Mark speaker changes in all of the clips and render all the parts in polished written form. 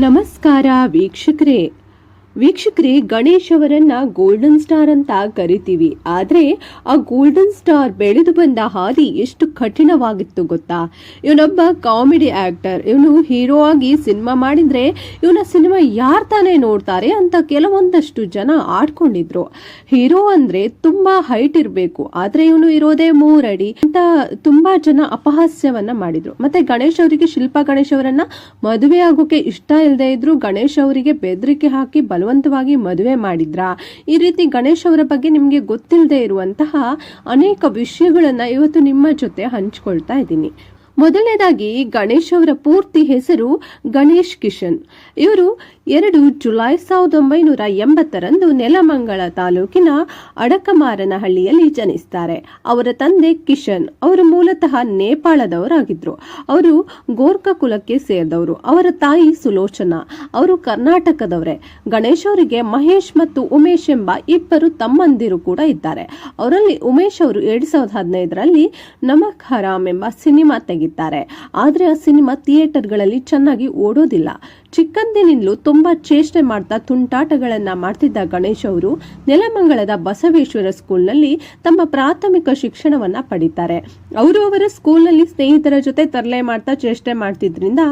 Speaker 1: ನಮಸ್ಕಾರ ವೀಕ್ಷಕರೇ, ಗಣೇಶ್ ಅವರನ್ನ ಗೋಲ್ಡನ್ ಸ್ಟಾರ್ ಅಂತ ಕರಿತೀವಿ. ಆದ್ರೆ ಆ ಗೋಲ್ಡನ್ ಸ್ಟಾರ್ ಬೆಳೆದು ಬಂದ ಹಾದಿ ಎಷ್ಟು ಕಠಿಣವಾಗಿತ್ತು ಗೊತ್ತಾ? ಇವನೊಬ್ಬ ಕಾಮಿಡಿ ಆಕ್ಟರ್. ಇವನು ಹೀರೋ ಆಗಿ ಸಿನಿಮಾ ಮಾಡಿದ್ರೆ ಇವನ ಸಿನಿಮಾ ಯಾರ್ ತಾನೇ ನೋಡ್ತಾರೆ ಅಂತ ಕೆಲವೊಂದಷ್ಟು ಜನ ಆಡ್ಕೊಂಡಿದ್ರು. ಹೀರೋ ಅಂದ್ರೆ ತುಂಬಾ ಹೈಟ್ ಇರ್ಬೇಕು, ಆದ್ರೆ ಇವನು ಇರೋದೇ 3 ಅಡಿ ಅಂತ ತುಂಬಾ ಜನ ಅಪಹಾಸ್ಯವನ್ನ ಮಾಡಿದ್ರು. ಮತ್ತೆ ಗಣೇಶ್ ಅವರಿಗೆ, ಶಿಲ್ಪಾ ಗಣೇಶ್ ಅವರನ್ನ ಮದುವೆ ಆಗೋಕೆ ಇಷ್ಟ ಇಲ್ಲದೆ ಇದ್ರು ಗಣೇಶ್ ಅವರಿಗೆ ಬೆದರಿಕೆ ಹಾಕಿ ಬಲವಂತವಾಗಿ ಮದುವೆ ಮಾಡಿದ್ರ. ಈ ರೀತಿ ಗಣೇಶ್ ಅವರ ಬಗ್ಗೆ ನಿಮ್ಗೆ ಗೊತ್ತಿಲ್ಲದೆ ಇರುವಂತಹ ಅನೇಕ ವಿಷಯಗಳನ್ನ ಇವತ್ತು ನಿಮ್ಮ ಜೊತೆ ಹಂಚ್ಕೊಳ್ತಾ ಇದ್ದೀನಿ. ಮೊದಲನೇದಾಗಿ ಗಣೇಶ್ ಅವರ ಪೂರ್ತಿ ಹೆಸರು ಗಣೇಶ್ ಕಿಶನ್. ಇವರು 2 ಜುಲೈ 1980 ನೆಲಮಂಗಲ ತಾಲೂಕಿನ ಅಡಕಮಾರನಹಳ್ಳಿಯಲ್ಲಿ ಜನಿಸ್ತಾರೆ. ಅವರ ತಂದೆ ಕಿಶನ್ ಅವರು ಮೂಲತಃ ನೇಪಾಳದವರಾಗಿದ್ರು. ಅವರು ಗೋರ್ಖಾ ಕುಲಕ್ಕೆ ಸೇರಿದವರು. ಅವರ ತಾಯಿ ಸುಲೋಚನಾ ಅವರು ಕರ್ನಾಟಕದವರೇ. ಗಣೇಶ್ ಅವರಿಗೆ ಮಹೇಶ್ ಮತ್ತು ಉಮೇಶ್ ಎಂಬ 2 ತಮ್ಮಂದಿರು ಕೂಡ ಇದ್ದಾರೆ. ಅವರಲ್ಲಿ ಉಮೇಶ್ ಅವರು 2015ರಲ್ಲಿ ನಮಕ್ ಹರಾಮ್ ಎಂಬ ಸಿನಿಮಾ ತೆಗಿತಾರೆ. ಆದ್ರೆ ಆ ಸಿನಿಮಾ ಥಿಯೇಟರ್ಗಳಲ್ಲಿ ಚೆನ್ನಾಗಿ ಓಡೋದಿಲ್ಲ. ಚಿಕ್ಕಂದಿನಿಂದಲೂ ತುಂಬಾ ಚೇಷ್ಟೆ ಮಾಡ್ತಾ ತುಂಟಾಟಗಳನ್ನ ಮಾಡ್ತಿದ್ದ ಗಣೇಶ್ ಅವರು ನೆಲಮಂಗಲದ ಬಸವೇಶ್ವರ ಸ್ಕೂಲ್ನಲ್ಲಿ ತಮ್ಮ ಪ್ರಾಥಮಿಕ ಶಿಕ್ಷಣವನ್ನ ಪಡಿತಾರೆ. ಅವರು ಅವರ ಸ್ಕೂಲ್ನಲ್ಲಿ ಸ್ನೇಹಿತರ ಜೊತೆ ತರಲೆ ಮಾಡ್ತಾ ಚೇಷ್ಟೆ ಮಾಡ್ತಿದ್ರಿಂದ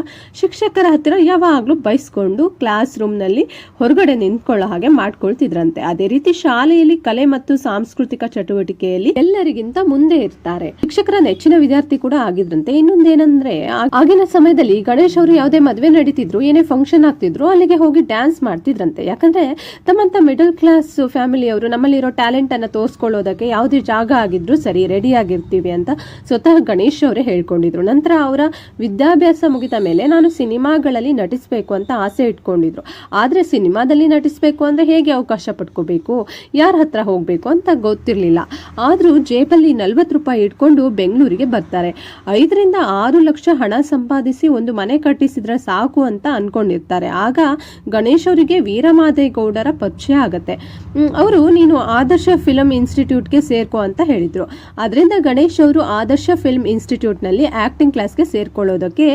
Speaker 1: ಶಿಕ್ಷಕರ ಹತ್ತಿರ ಯಾವಾಗ್ಲೂ ಬೈಸ್ಕೊಂಡು ಕ್ಲಾಸ್ ರೂಮ್ ನಲ್ಲಿ ಹೊರಗಡೆ ನಿಂತ್ಕೊಳ್ಳೋ ಹಾಗೆ ಮಾಡ್ಕೊಳ್ತಿದ್ರಂತೆ. ಅದೇ ರೀತಿ ಶಾಲೆಯಲ್ಲಿ ಕಲೆ ಮತ್ತು ಸಾಂಸ್ಕೃತಿಕ ಚಟುವಟಿಕೆಯಲ್ಲಿ ಎಲ್ಲರಿಗಿಂತ ಮುಂದೆ ಇರ್ತಾರೆ. ಶಿಕ್ಷಕರ ನೆಚ್ಚಿನ ವಿದ್ಯಾರ್ಥಿ ಕೂಡ ಆಗಿದ್ರಂತೆ. ಇನ್ನೊಂದೇನಂದ್ರೆ, ಆಗಿನ ಸಮಯದಲ್ಲಿ ಗಣೇಶ್ ಅವರು ಯಾವುದೇ ಮದುವೆ ನಡೀತಿದ್ರು, ಏನೇ ಫಂಕ್ಷನ್ ಆಗ್ತಿದ್ರು, ಅಲ್ಲಿಗೆ ಹೋಗಿ ಡ್ಯಾನ್ಸ್ ಮಾಡ್ತಿದ್ರಂತೆ. ಯಾಕಂದ್ರೆ ತಮ್ಮಂತ ಮಿಡಲ್ ಕ್ಲಾಸ್ ಫ್ಯಾಮಿಲಿಯವರು ನಮ್ಮಲ್ಲಿರೋ ಟ್ಯಾಲೆಂಟ್ ಅನ್ನ ತೋರಿಸ್ಕೊಳ್ಳೋದಕ್ಕೆ ಯಾವುದೇ ಜಾಗ ಆಗಿದ್ರು ಸರಿ, ರೆಡಿ ಆಗಿರ್ತೀವಿ ಅಂತ ಸ್ವತಃ ಗಣೇಶ್ ಅವರೇ ಹೇಳ್ಕೊಂಡಿದ್ರು. ನಂತರ ಅವರ ವಿದ್ಯಾಭ್ಯಾಸ ಮುಗಿದ ಮೇಲೆ ನಾನು ಸಿನಿಮಾಗಳಲ್ಲಿ ನಟಿಸಬೇಕು ಅಂತ ಆಸೆ ಇಟ್ಕೊಂಡಿದ್ರು. ಆದ್ರೆ ಸಿನಿಮಾದಲ್ಲಿ ನಟಿಸಬೇಕು ಅಂದ್ರೆ ಹೇಗೆ ಅವಕಾಶ ಪಡ್ಕೋಬೇಕು, ಯಾರ ಹತ್ರ ಹೋಗ್ಬೇಕು ಅಂತ ಗೊತ್ತಿರ್ಲಿಲ್ಲ. ಆದ್ರೂ ಜೇಬಲ್ಲಿ 40 ರೂಪಾಯಿ ಇಟ್ಕೊಂಡು ಬೆಂಗಳೂರಿಗೆ ಬರ್ತಾರೆ. 5 ರಿಂದ 6 ಲಕ್ಷ ಹಣ ಸಂಪಾದಿಸಿ ಒಂದು ಮನೆ ಕಟ್ಟಿಸಿದ್ರೆ ಸಾಕು ಅಂತ ಅನ್ಕೊಂಡಿರ್ತಾರೆ. ಆಗ ಗಣೇಶ್ ಅವರಿಗೆ ವೀರಮಾದೇಗೌಡರ ಪರಿಚಯ ಆಗತ್ತೆ. ಅವರು ನೀನು ಆದರ್ಶ ಫಿಲ್ಮ್ ಇನ್ಸ್ಟಿಟ್ಯೂಟ್ಗೆ ಸೇರ್ಕೋ ಅಂತ ಹೇಳಿದ್ರು. ಅದರಿಂದ ಗಣೇಶ್ ಅವರು ಆದರ್ಶ ಫಿಲ್ಮ್ ಇನ್ಸ್ಟಿಟ್ಯೂಟ್ ನಲ್ಲಿ ಆಕ್ಟಿಂಗ್ ಕ್ಲಾಸ್ಗೆ ಸೇರ್ಕೊಳ್ಳೋದಕ್ಕೆ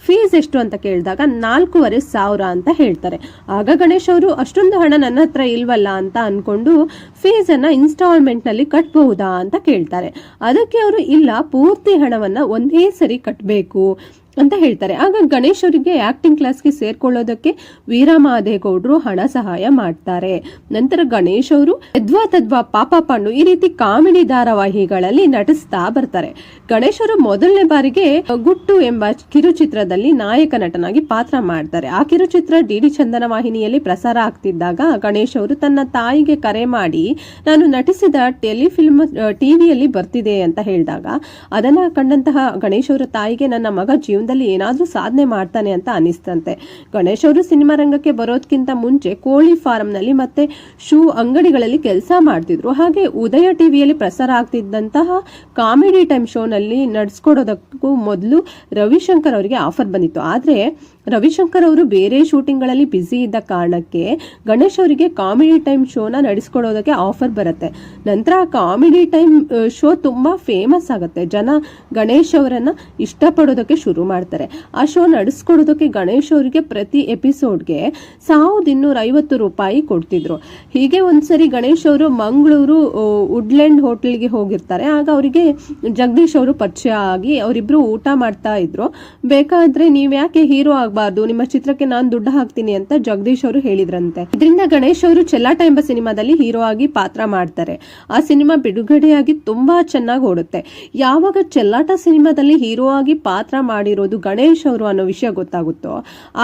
Speaker 1: ಫೀಸ್ ಎಷ್ಟು ಅಂತ ಕೇಳಿದಾಗ 4,500 ಅಂತ ಹೇಳ್ತಾರೆ. ಆಗ ಗಣೇಶ್ ಅವರು ಅಷ್ಟೊಂದು ಹಣ ನನ್ನ ಹತ್ರ ಇಲ್ವಲ್ಲ ಅಂತ ಅನ್ಕೊಂಡು ಫೀಸ್ ಅನ್ನ ಇನ್ಸ್ಟಾಲ್ಮೆಂಟ್ ನಲ್ಲಿ ಕಟ್ಟಬಹುದಾ ಅಂತ ಕೇಳ್ತಾರೆ. ಅದಕ್ಕೆ ಅವರು ಇಲ್ಲ, ಪೂರ್ತಿ ಹಣವನ್ನ ಒಂದೇ ಸರಿ ಕಟ್ಟಬೇಕು ಅಂತ ಹೇಳ್ತಾರೆ. ಆಗ ಗಣೇಶ್ ಅವರಿಗೆ ಆಕ್ಟಿಂಗ್ ಕ್ಲಾಸ್ಗೆ ಸೇರ್ಕೊಳ್ಳೋದಕ್ಕೆ ವೀರಮಾದೇಗೌಡರು ಹಣ ಸಹಾಯ ಮಾಡ್ತಾರೆ. ನಂತರ ಗಣೇಶ್ ಅವರು ಯದ್ವಾ ತದ್ವಾ, ಪಾಪ ಪಾಂಡು ಈ ರೀತಿ ಕಾಮಿಡಿ ಧಾರಾವಾಹಿಗಳಲ್ಲಿ ನಟಿಸ್ತಾ ಬರ್ತಾರೆ. ಗಣೇಶ್ ಅವರು ಮೊದಲನೇ ಬಾರಿಗೆ ಗುಟ್ಟು ಎಂಬ ಕಿರುಚಿತ್ರದಲ್ಲಿ ನಾಯಕ ನಟನಾಗಿ ಪಾತ್ರ ಮಾಡ್ತಾರೆ. ಆ ಕಿರುಚಿತ್ರ ಡಿಡಿ ಚಂದನ ವಾಹಿನಿಯಲ್ಲಿ ಪ್ರಸಾರ ಆಗ್ತಿದ್ದಾಗ ಗಣೇಶ್ ಅವರು ತನ್ನ ತಾಯಿಗೆ ಕರೆ ಮಾಡಿ ನಾನು ನಟಿಸಿದ ಟೆಲಿಫಿಲ್ಮ್ ಟಿವಿಯಲ್ಲಿ ಬರ್ತಿದೆ ಅಂತ ಹೇಳಿದಾಗ ಅದನ್ನ ಕಂಡಂತಹ ಗಣೇಶ್ ಅವರ ತಾಯಿಗೆ ನನ್ನ ಮಗ ಜೀವನದಲ್ಲಿ ಏನಾದ್ರೂ ಸಾಧನೆ ಮಾಡ್ತಾನೆ ಅಂತ ಅನಿಸ್ತಂತೆ. ಗಣೇಶ್ ಅವರು ಸಿನಿಮಾ ರಂಗಕ್ಕೆ ಬರೋದಕ್ಕಿಂತ ಮುಂಚೆ ಕೋಳಿ ಫಾರ್ಮ್ ನಲ್ಲಿ ಮತ್ತೆ ಶೂ ಅಂಗಡಿಗಳಲ್ಲಿ ಕೆಲಸ ಮಾಡ್ತಿದ್ರು. ಹಾಗೆ ಉದಯ ಟಿವಿಯಲ್ಲಿ ಪ್ರಸಾರ ಆಗ್ತಿದ್ದಂತಹ ಕಾಮಿಡಿ ಟೈಮ್ ಶೋ ನಲ್ಲಿ ನಡ್ಸ್ಕೊಡೋದಕ್ಕೂ ಮೊದಲು ರವಿಶಂಕರ್ ಅವರಿಗೆ ಆಫರ್ ಬಂದಿತ್ತು. ಆದ್ರೆ ರವಿಶಂಕರ್ ಅವರು ಬೇರೆ ಶೂಟಿಂಗ್ ಗಳಲ್ಲಿ ಬ್ಯುಸಿ ಇದ್ದ ಕಾರಣಕ್ಕೆ ಗಣೇಶ್ ಅವರಿಗೆ ಕಾಮಿಡಿ ಟೈಮ್ ಶೋನ ನಡೆಸ್ಕೊಡೋದಕ್ಕೆ ಆಫರ್ ಬರುತ್ತೆ. ನಂತರ ಕಾಮಿಡಿ ಟೈಮ್ ಶೋ ತುಂಬಾ ಫೇಮಸ್ ಆಗುತ್ತೆ. ಜನ ಗಣೇಶ್ ಅವರನ್ನ ಇಷ್ಟಪಡೋದಕ್ಕೆ ಶುರು ಮಾಡ್ತಾರೆ. ಆ ಶೋ ನಡೆಸ್ಕೊಡೋದಕ್ಕೆ ಗಣೇಶ್ ಅವರಿಗೆ ಪ್ರತಿ ಎಪಿಸೋಡ್ಗೆ 1,250 ರೂಪಾಯಿ ಕೊಡ್ತಿದ್ರು. ಹೀಗೆ ಒಂದ್ಸರಿ ಗಣೇಶ್ ಅವರು ಮಂಗಳೂರು ವುಡ್ಲ್ಯಾಂಡ್ ಹೋಟೆಲ್ಗೆ ಹೋಗಿರ್ತಾರೆ. ಆಗ ಅವರಿಗೆ ಜಗದೀಶ್ ಅವರು ಪರಿಚಯ ಆಗಿ ಅವರಿಬ್ರು ಊಟ ಮಾಡ್ತಾ ಇದ್ರು. ಬೇಕಾದ್ರೆ ನೀವ್ ಯಾಕೆ ಹೀರೋ ಆಗಬಾರ್ದು, ನಿಮ್ಮ ಚಿತ್ರಕ್ಕೆ ನಾನು ದುಡ್ಡು ಹಾಕ್ತೀನಿ ಅಂತ ಜಗದೀಶ್ ಅವರು ಹೇಳಿದ್ರಂತೆ. ಇದರಿಂದ ಗಣೇಶ್ ಅವರು ಚೆಲ್ಲಾಟ ಎಂಬ ಸಿನಿಮಾದಲ್ಲಿ ಹೀರೋ ಆಗಿ ಪಾತ್ರ ಮಾಡ್ತಾರೆ. ಆ ಸಿನಿಮಾ ಬಿಡುಗಡೆಯಾಗಿ ತುಂಬಾ ಚೆನ್ನಾಗಿ ಓಡುತ್ತೆ. ಯಾವಾಗ ಚೆಲ್ಲಾಟ ಸಿನಿಮಾದಲ್ಲಿ ಹೀರೋ ಆಗಿ ಪಾತ್ರ ಮಾಡಿರೋದು ಗಣೇಶ್ ಅವರು ಅನ್ನೋ ವಿಷಯ ಗೊತ್ತಾಗುತ್ತೋ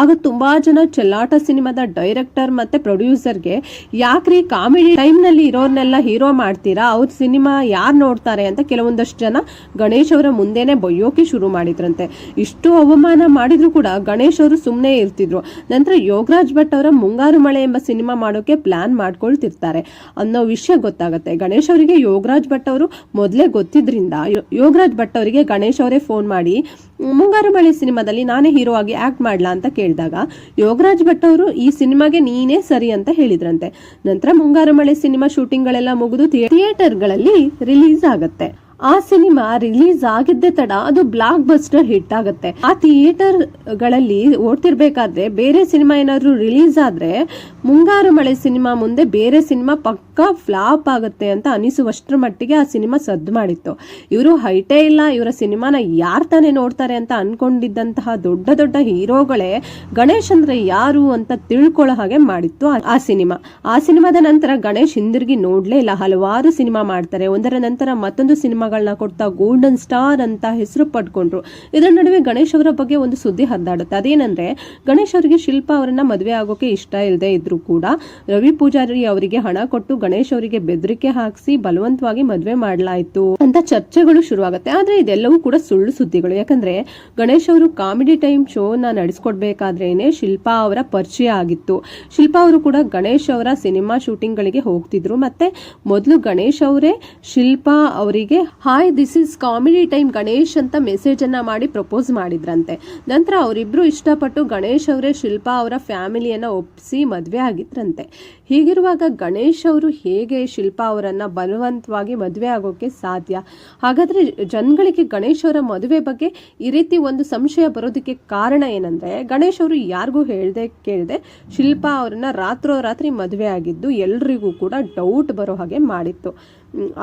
Speaker 1: ಆಗ ತುಂಬಾ ಜನ ಚೆಲ್ಲಾಟ ಸಿನಿಮಾದ ಡೈರೆಕ್ಟರ್ ಮತ್ತೆ ಪ್ರೊಡ್ಯೂಸರ್ಗೆ ಯಾಕ್ರಿ ಕಾಮಿಡಿ ಟೈಮ್ ನಲ್ಲಿ ಇರೋರ್ನೆಲ್ಲ ಹೀರೋ ಮಾಡ್ತೀರಾ, ಅವ್ರ ಸಿನಿಮಾ ಯಾರು ನೋಡ್ತಾರೆ ಅಂತ ಕೆಲವೊಂದಷ್ಟು ಜನ ಗಣೇಶ್ ಅವರ ಮುಂದೆನೆ ಬೈಯೋಕೆ ಶುರು ಮಾಡಿದ್ರಂತೆ. ಇಷ್ಟು ಅವಮಾನ ಮಾಡಿದ್ರು ಕೂಡ ಗಣೇಶ್ ಅವರು ಸುಮ್ಮನೆ ಇರ್ತಿದ್ರು. ನಂತರ ಯೋಗರಾಜ್ ಭಟ್ ಅವರ ಮುಂಗಾರು ಮಳೆ ಎಂಬ ಸಿನಿಮಾ ಮಾಡೋಕೆ ಪ್ಲಾನ್ ಮಾಡ್ಕೊಳ್ತಿರ್ತಾರೆ ಅನ್ನೋ ವಿಷಯ ಗೊತ್ತಾಗುತ್ತೆ. ಗಣೇಶ್ ಅವರಿಗೆ ಯೋಗರಾಜ್ ಭಟ್ ಅವರು ಮೊದಲೇ ಗೊತ್ತಿದ್ರಿಂದ ಯೋಗರಾಜ್ ಭಟ್ ಅವರಿಗೆ ಗಣೇಶ್ ಅವರೇ ಫೋನ್ ಮಾಡಿ ಮುಂಗಾರು ಮಳೆ ಸಿನಿಮಾದಲ್ಲಿ ನಾನೇ ಹೀರೋ ಆಗಿ ಆಕ್ಟ್ ಮಾಡ್ಲಾ ಅಂತ ಕೇಳಿದಾಗ ಯೋಗರಾಜ್ ಭಟ್ ಅವರು ಈ ಸಿನಿಮಾಗೆ ನೀನೇ ಸರಿ ಅಂತ ಹೇಳಿದ್ರಂತೆ. ನಂತರ ಮುಂಗಾರು ಮಳೆ ಸಿನಿಮಾ ಶೂಟಿಂಗ್ ಗಳೆಲ್ಲ ಮುಗಿದು ಥಿಯೇಟರ್ಗಳಲ್ಲಿ ರಿಲೀಸ್ ಆಗುತ್ತೆ. ಆ ಸಿನಿಮಾ ರಿಲೀಸ್ ಆಗಿದ್ದೇ ತಡ ಅದು ಬ್ಲಾಕ್ ಬಸ್ಟರ್ ಹಿಟ್ ಆಗುತ್ತೆ. ಆ ಥಿಯೇಟರ್ ಗಳಲ್ಲಿ ಓಡ್ತಿರ್ಬೇಕಾದ್ರೆ ಬೇರೆ ಸಿನಿಮಾ ಏನಾದ್ರು ರಿಲೀಸ್ ಆದ್ರೆ ಮುಂಗಾರು ಮಳೆ ಸಿನಿಮಾ ಮುಂದೆ ಬೇರೆ ಸಿನಿಮಾ ಪಕ್ಕಾ ಫ್ಲಾಪ್ ಆಗುತ್ತೆ ಅಂತ ಅನಿಸುವಷ್ಟರ ಮಟ್ಟಿಗೆ ಆ ಸಿನಿಮಾ ಸದ್ದು ಮಾಡಿತ್ತು. ಇವರು ಹೈಟೇ ಇಲ್ಲ, ಇವರ ಸಿನಿಮಾನ ಯಾರ್ ತಾನೇ ನೋಡ್ತಾರೆ ಅಂತ ಅನ್ಕೊಂಡಿದ್ದಂತಹ ದೊಡ್ಡ ದೊಡ್ಡ ಹೀರೋಗಳೇ ಗಣೇಶ್ ಅಂದ್ರೆ ಯಾರು ಅಂತ ತಿಳ್ಕೊಳ್ಳೋ ಹಾಗೆ ಮಾಡಿತ್ತು ಆ ಸಿನಿಮಾ. ಆ ಸಿನಿಮಾದ ನಂತರ ಗಣೇಶ್ ಹಿಂದಿರುಗಿ ನೋಡ್ಲೇ ಇಲ್ಲ. ಹಲವಾರು ಸಿನಿಮಾ ಮಾಡ್ತಾರೆ, ಒಂದರ ನಂತರ ಮತ್ತೊಂದು ಸಿನಿಮಾಗಳನ್ನ ಕೊಡ್ತಾ ಗೋಲ್ಡನ್ ಸ್ಟಾರ್ ಅಂತ ಹೆಸರು ಪಡ್ಕೊಂಡ್ರು. ಇದರ ನಡುವೆ ಗಣೇಶ್ ಅವರ ಬಗ್ಗೆ ಒಂದು ಸುದ್ದಿ ಹರಿದಾಡುತ್ತೆ. ಅದೇನಂದ್ರೆ ಗಣೇಶ್ ಅವರಿಗೆ ಶಿಲ್ಪಾ ಅವರನ್ನ ಮದುವೆ ಆಗೋಕೆ ಇಷ್ಟ ಇಲ್ಲದೆ ಇದ್ರು ಕೂಡ ರವಿ ಪೂಜಾರಿ ಅವರಿಗೆ ಹಣ ಕೊಟ್ಟು ಗಣೇಶ್ ಅವರಿಗೆ ಬೆದರಿಕೆ ಹಾಕಿಸಿ ಬಲವಂತವಾಗಿ ಮದುವೆ ಮಾಡಲಾಯಿತು ಅಂತ ಚರ್ಚೆಗಳು ಶುರುವಾಗುತ್ತೆ. ಆದ್ರೆ ಇದೆಲ್ಲವೂ ಕೂಡ ಸುಳ್ಳು ಸುದ್ದಿಗಳು. ಯಾಕಂದ್ರೆ ಗಣೇಶ್ ಅವರು ಕಾಮಿಡಿ ಟೈಮ್ ಶೋನ ನಡೆಸ್ಕೊಡ್ಬೇಕಾದ್ರೇನೆ ಶಿಲ್ಪಾ ಅವರ ಪರಿಚಯ ಆಗಿತ್ತು. ಶಿಲ್ಪಾ ಅವರು ಕೂಡ ಗಣೇಶ್ ಅವರ ಸಿನಿಮಾ ಶೂಟಿಂಗ್ ಗಳಿಗೆ ಹೋಗ್ತಿದ್ರು. ಮತ್ತೆ ಮೊದಲು ಗಣೇಶ್ ಅವರೇ ಶಿಲ್ಪಾ ಅವರಿಗೆ hi this is comedy time Ganesh ಅಂತ ಮೆಸೇಜ್ ಅನ್ನ ಮಾಡಿ ಪ್ರಪೋಸ್ ಮಾಡಿದ್ರಂತೆ. ನಂತರ ಅವರಿಬ್ರು ಇಷ್ಟಪಟ್ಟು ಗಣೇಶ್ ಅವರೇ ಶಿಲ್ಪಾ ಅವರ ಫ್ಯಾಮಿಲಿಯನ್ನ ಒಪ್ಪಿಸಿ ಮದ್ವೆ ಆಗಿದ್ರಂತೆ. ಹೀಗಿರುವಾಗ ಗಣೇಶ್ ಅವರು ಹೇಗೆ ಶಿಲ್ಪಾ ಅವರನ್ನ ಬಲವಂತವಾಗಿ ಮದುವೆ ಆಗೋಕೆ ಸಾಧ್ಯ? ಹಾಗಾದ್ರೆ ಜನಗಳಿಗೆ ಗಣೇಶ್ ಅವರ ಮದುವೆ ಬಗ್ಗೆ ಈ ರೀತಿ ಒಂದು ಸಂಶಯ ಬರೋದಕ್ಕೆ ಕಾರಣ ಏನಂದ್ರೆ ಗಣೇಶ್ ಅವರು ಯಾರಿಗೂ ಹೇಳ್ದೆ ಕೇಳದೆ ಶಿಲ್ಪಾ ಅವರನ್ನ ರಾತ್ರೋರಾತ್ರಿ ಮದುವೆ ಆಗಿದ್ದು ಎಲ್ರಿಗೂ ಕೂಡ ಡೌಟ್ ಬರೋ ಹಾಗೆ ಮಾಡಿತ್ತು.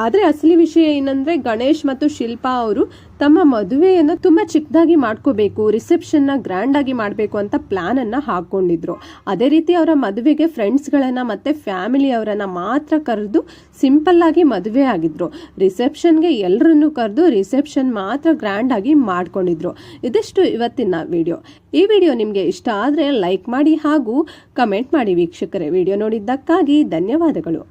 Speaker 1: ಆದ್ರೆ ಅಸಲಿ ವಿಷಯ ಏನಂದ್ರೆ ಗಣೇಶ್ ಮತ್ತು ಶಿಲ್ಪಾ ಅವರು ತಮ್ಮ ಮದುವೆಯನ್ನು ತುಂಬಾ ಚಿಕ್ಕದಾಗಿ ಮಾಡ್ಕೋಬೇಕು, ರಿಸೆಪ್ಷನ್ ನ ಗ್ರ್ಯಾಂಡ್ ಆಗಿ ಮಾಡಬೇಕು ಅಂತ ಪ್ಲಾನ್ ಅನ್ನ ಹಾಕೊಂಡಿದ್ರು. ಅದೇ ರೀತಿ ಅವರ ಮದುವೆಗೆ ಫ್ರೆಂಡ್ಸ್ ಗಳನ್ನ ಮತ್ತೆ ಫ್ಯಾಮಿಲಿ ಅವರನ್ನ ಮಾತ್ರ ಕರೆದು ಸಿಂಪಲ್ ಆಗಿ ಮದುವೆ ಆಗಿದ್ರು. ರಿಸೆಪ್ಷನ್ಗೆ ಎಲ್ಲರನ್ನು ಕರೆದು ರಿಸೆಪ್ಷನ್ ಮಾತ್ರ ಗ್ರ್ಯಾಂಡ್ ಆಗಿ ಮಾಡ್ಕೊಂಡಿದ್ರು. ಇದಿಷ್ಟು ಇವತ್ತಿನ ವಿಡಿಯೋ. ಈ ವಿಡಿಯೋ ನಿಮ್ಗೆ ಇಷ್ಟ ಆದ್ರೆ ಲೈಕ್ ಮಾಡಿ ಹಾಗೂ ಕಮೆಂಟ್ ಮಾಡಿ ವೀಕ್ಷಕರೇ. ವಿಡಿಯೋ ನೋಡಿದ್ದಕ್ಕಾಗಿ ಧನ್ಯವಾದಗಳು.